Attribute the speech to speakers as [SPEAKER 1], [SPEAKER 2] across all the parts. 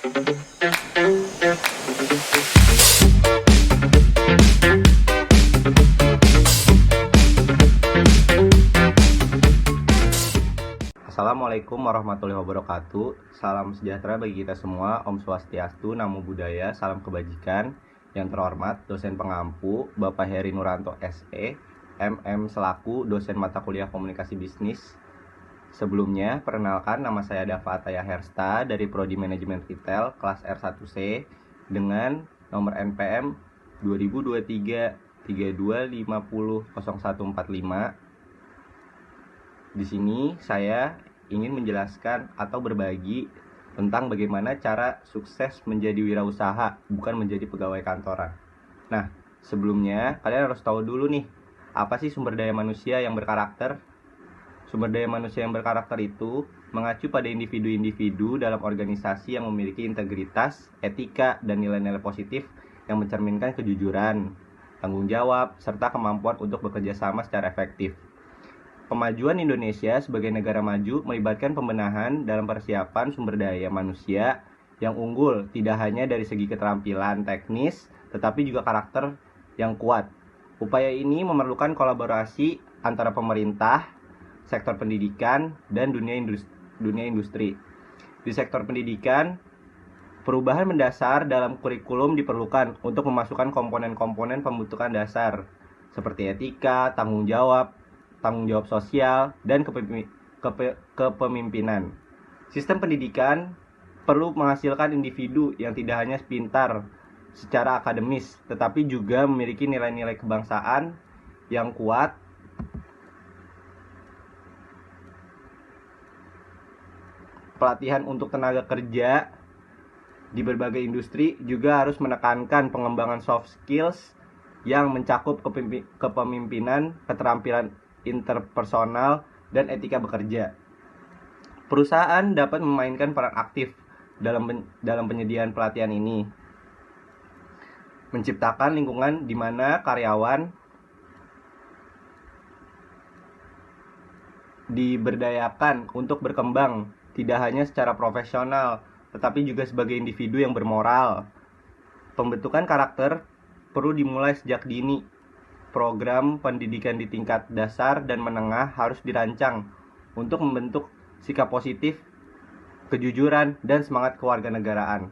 [SPEAKER 1] Assalamualaikum warahmatullahi wabarakatuh. Salam sejahtera bagi kita semua. Om Swastiastu, Namo Buddhaya, salam kebajikan. Yang terhormat dosen pengampu Bapak Heri Nuranto SE, MM selaku dosen mata kuliah komunikasi bisnis. Sebelumnya, perkenalkan nama saya Dava Ataya Hersta dari Prodi Manajemen Retail kelas R1C dengan nomor NPM 2023 32500145. Di sini saya ingin menjelaskan atau berbagi tentang bagaimana cara sukses menjadi wirausaha, bukan menjadi pegawai kantoran. Nah, sebelumnya kalian harus tahu dulu nih, apa sih sumber daya manusia yang berkarakter? Sumber daya manusia yang berkarakter itu mengacu pada individu-individu dalam organisasi yang memiliki integritas, etika, dan nilai-nilai positif yang mencerminkan kejujuran, tanggung jawab, serta kemampuan untuk bekerja sama secara efektif. Pemajuan Indonesia sebagai negara maju melibatkan pembenahan dalam persiapan sumber daya manusia yang unggul tidak hanya dari segi keterampilan teknis, tetapi juga karakter yang kuat. Upaya ini memerlukan kolaborasi antara pemerintah, sektor pendidikan, dan dunia industri. Di sektor pendidikan, perubahan mendasar dalam kurikulum diperlukan untuk memasukkan komponen-komponen pembentukan dasar seperti etika, tanggung jawab sosial, dan kepemimpinan. Sistem pendidikan perlu menghasilkan individu yang tidak hanya pintar secara akademis, tetapi juga memiliki nilai-nilai kebangsaan yang kuat. Pelatihan untuk tenaga kerja di berbagai industri juga harus menekankan pengembangan soft skills yang mencakup kepemimpinan, keterampilan interpersonal, dan etika bekerja. Perusahaan dapat memainkan peran aktif dalam penyediaan pelatihan ini, menciptakan lingkungan di mana karyawan diberdayakan untuk berkembang tidak hanya secara profesional, tetapi juga sebagai individu yang bermoral. Pembentukan karakter perlu dimulai sejak dini. Program pendidikan di tingkat dasar dan menengah harus dirancang untuk membentuk sikap positif, kejujuran, dan semangat kewarganegaraan.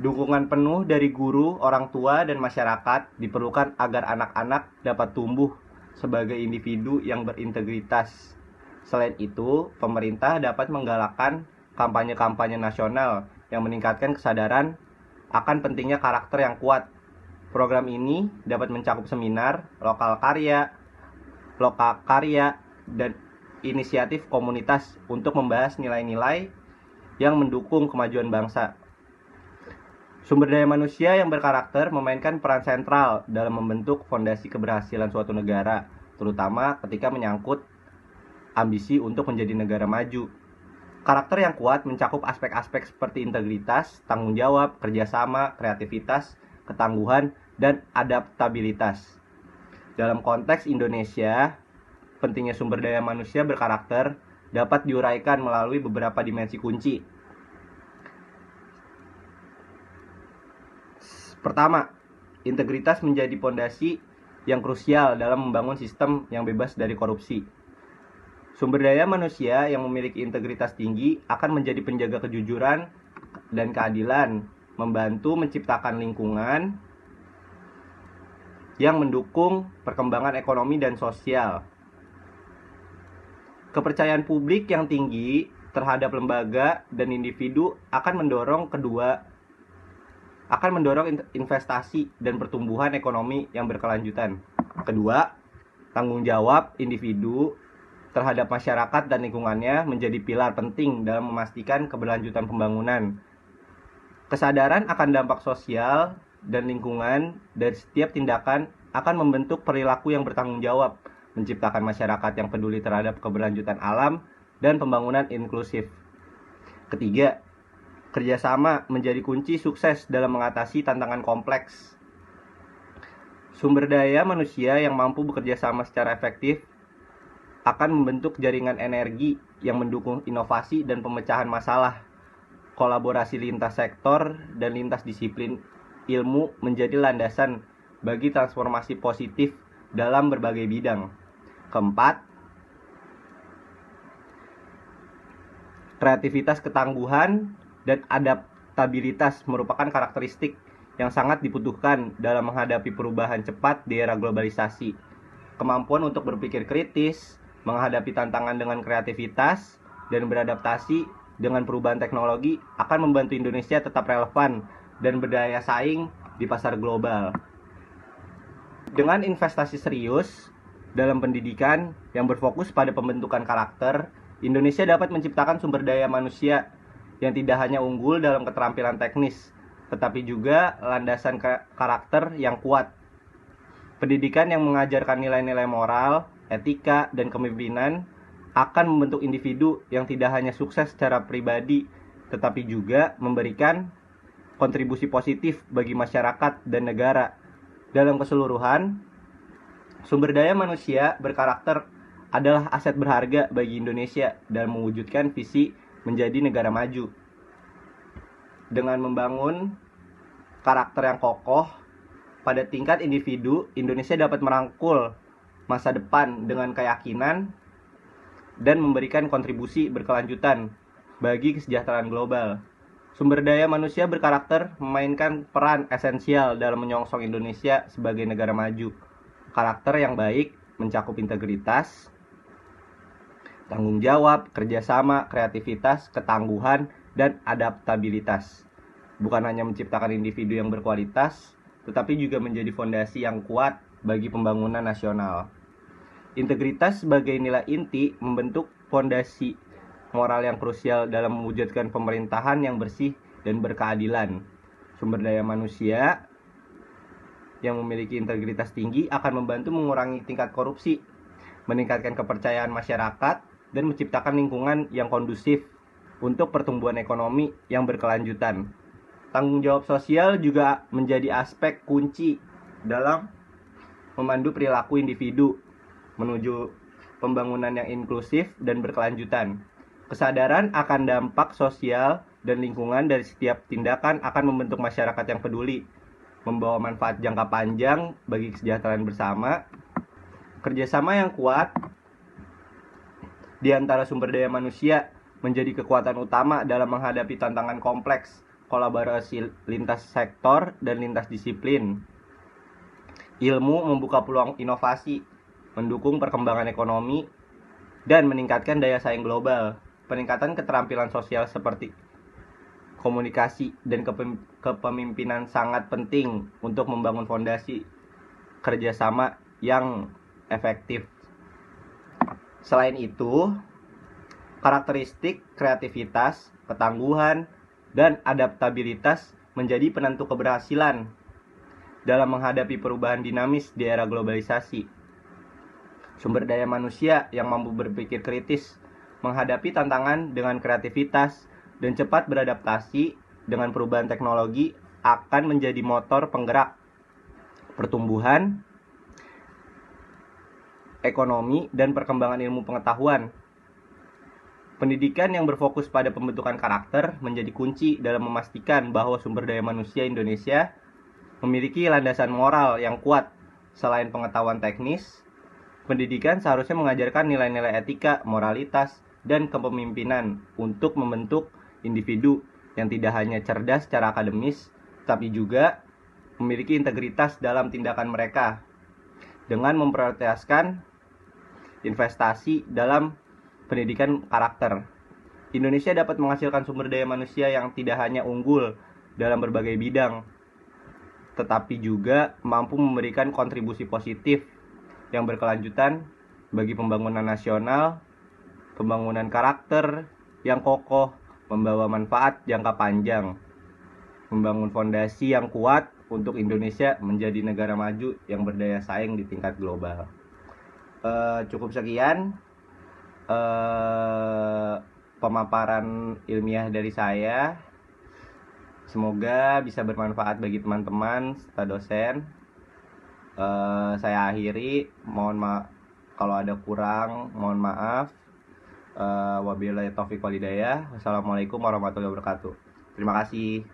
[SPEAKER 1] Dukungan penuh dari guru, orang tua, dan masyarakat diperlukan agar anak-anak dapat tumbuh sebagai individu yang berintegritas. Selain itu, pemerintah dapat menggalakkan kampanye-kampanye nasional yang meningkatkan kesadaran akan pentingnya karakter yang kuat. Program ini dapat mencakup seminar, lokal karya, dan inisiatif komunitas untuk membahas nilai-nilai yang mendukung kemajuan bangsa. Sumber daya manusia yang berkarakter memainkan peran sentral dalam membentuk fondasi keberhasilan suatu negara, terutama ketika menyangkut ambisi untuk menjadi negara maju. Karakter yang kuat mencakup aspek-aspek seperti integritas, tanggung jawab, kerjasama, kreativitas, ketangguhan, dan adaptabilitas. Dalam konteks Indonesia, pentingnya sumber daya manusia berkarakter dapat diuraikan melalui beberapa dimensi kunci. Pertama, integritas menjadi fondasi yang krusial dalam membangun sistem yang bebas dari korupsi. Sumber daya manusia yang memiliki integritas tinggi akan menjadi penjaga kejujuran dan keadilan, membantu menciptakan lingkungan yang mendukung perkembangan ekonomi dan sosial. Kepercayaan publik yang tinggi terhadap lembaga dan individu akan mendorong investasi dan pertumbuhan ekonomi yang berkelanjutan. Kedua, tanggung jawab individu terhadap masyarakat dan lingkungannya menjadi pilar penting dalam memastikan keberlanjutan pembangunan. Kesadaran akan dampak sosial dan lingkungan dari setiap tindakan akan membentuk perilaku yang bertanggung jawab, menciptakan masyarakat yang peduli terhadap keberlanjutan alam dan pembangunan inklusif. Ketiga, kerjasama menjadi kunci sukses dalam mengatasi tantangan kompleks. Sumber daya manusia yang mampu bekerja sama secara efektif akan membentuk jaringan energi yang mendukung inovasi dan pemecahan masalah. Kolaborasi lintas sektor dan lintas disiplin ilmu menjadi landasan bagi transformasi positif dalam berbagai bidang. Keempat, kreativitas, ketangguhan, dan adaptabilitas merupakan karakteristik yang sangat dibutuhkan dalam menghadapi perubahan cepat di era globalisasi. Kemampuan untuk berpikir kritis, menghadapi tantangan dengan kreativitas, dan beradaptasi dengan perubahan teknologi akan membantu Indonesia tetap relevan dan berdaya saing di pasar global. Dengan investasi serius dalam pendidikan yang berfokus pada pembentukan karakter, Indonesia dapat menciptakan sumber daya manusia yang tidak hanya unggul dalam keterampilan teknis, tetapi juga landasan karakter yang kuat. Pendidikan yang mengajarkan nilai-nilai moral, etika, dan kepemimpinan akan membentuk individu yang tidak hanya sukses secara pribadi, tetapi juga memberikan kontribusi positif bagi masyarakat dan negara. Dalam keseluruhan, sumber daya manusia berkarakter adalah aset berharga bagi Indonesia dalam mewujudkan visi menjadi negara maju. Dengan membangun karakter yang kokoh pada tingkat individu, Indonesia dapat merangkul masa depan dengan keyakinan dan memberikan kontribusi berkelanjutan bagi kesejahteraan global. Sumber daya manusia berkarakter memainkan peran esensial dalam menyongsong Indonesia sebagai negara maju. Karakter yang baik mencakup integritas, tanggung jawab, kerjasama, kreativitas, ketangguhan, dan adaptabilitas. Bukan hanya menciptakan individu yang berkualitas, tetapi juga menjadi fondasi yang kuat bagi pembangunan nasional. Integritas sebagai nilai inti membentuk fondasi moral yang krusial dalam mewujudkan pemerintahan yang bersih dan berkeadilan. Sumber daya manusia yang memiliki integritas tinggi akan membantu mengurangi tingkat korupsi, meningkatkan kepercayaan masyarakat, dan menciptakan lingkungan yang kondusif untuk pertumbuhan ekonomi yang berkelanjutan. Tanggung jawab sosial juga menjadi aspek kunci dalam memandu perilaku individu menuju pembangunan yang inklusif dan berkelanjutan. Kesadaran akan dampak sosial dan lingkungan dari setiap tindakan akan membentuk masyarakat yang peduli, membawa manfaat jangka panjang bagi kesejahteraan bersama. Kerjasama yang kuat di antara sumber daya manusia menjadi kekuatan utama dalam menghadapi tantangan kompleks, kolaborasi lintas sektor dan lintas disiplin. Ilmu membuka peluang inovasi, mendukung perkembangan ekonomi, dan meningkatkan daya saing global. Peningkatan keterampilan sosial seperti komunikasi dan kepemimpinan sangat penting untuk membangun fondasi kerjasama yang efektif. Selain itu, karakteristik kreativitas, ketangguhan, dan adaptabilitas menjadi penentu keberhasilan dalam menghadapi perubahan dinamis di era globalisasi. Sumber daya manusia yang mampu berpikir kritis, menghadapi tantangan dengan kreativitas, dan cepat beradaptasi dengan perubahan teknologi akan menjadi motor penggerak pertumbuhan, ekonomi, dan perkembangan ilmu pengetahuan. Pendidikan yang berfokus pada pembentukan karakter menjadi kunci dalam memastikan bahwa sumber daya manusia Indonesia memiliki landasan moral yang kuat. Selain pengetahuan teknis, pendidikan seharusnya mengajarkan nilai-nilai etika, moralitas, dan kepemimpinan untuk membentuk individu yang tidak hanya cerdas secara akademis, tapi juga memiliki integritas dalam tindakan mereka. Dengan memprioritaskan investasi dalam pendidikan karakter, Indonesia dapat menghasilkan sumber daya manusia yang tidak hanya unggul dalam berbagai bidang, tetapi juga mampu memberikan kontribusi positif yang berkelanjutan bagi pembangunan nasional. Pembangunan karakter yang kokoh membawa manfaat jangka panjang, membangun fondasi yang kuat untuk Indonesia menjadi negara maju yang berdaya saing di tingkat global. Cukup sekian pemaparan ilmiah dari saya. Semoga bisa bermanfaat bagi teman-teman serta dosen. Saya akhiri, mohon maaf. Kalau ada kurang, mohon maaf. Wabillahi taufiq walhidayah. Wassalamualaikum warahmatullahi wabarakatuh. Terima kasih.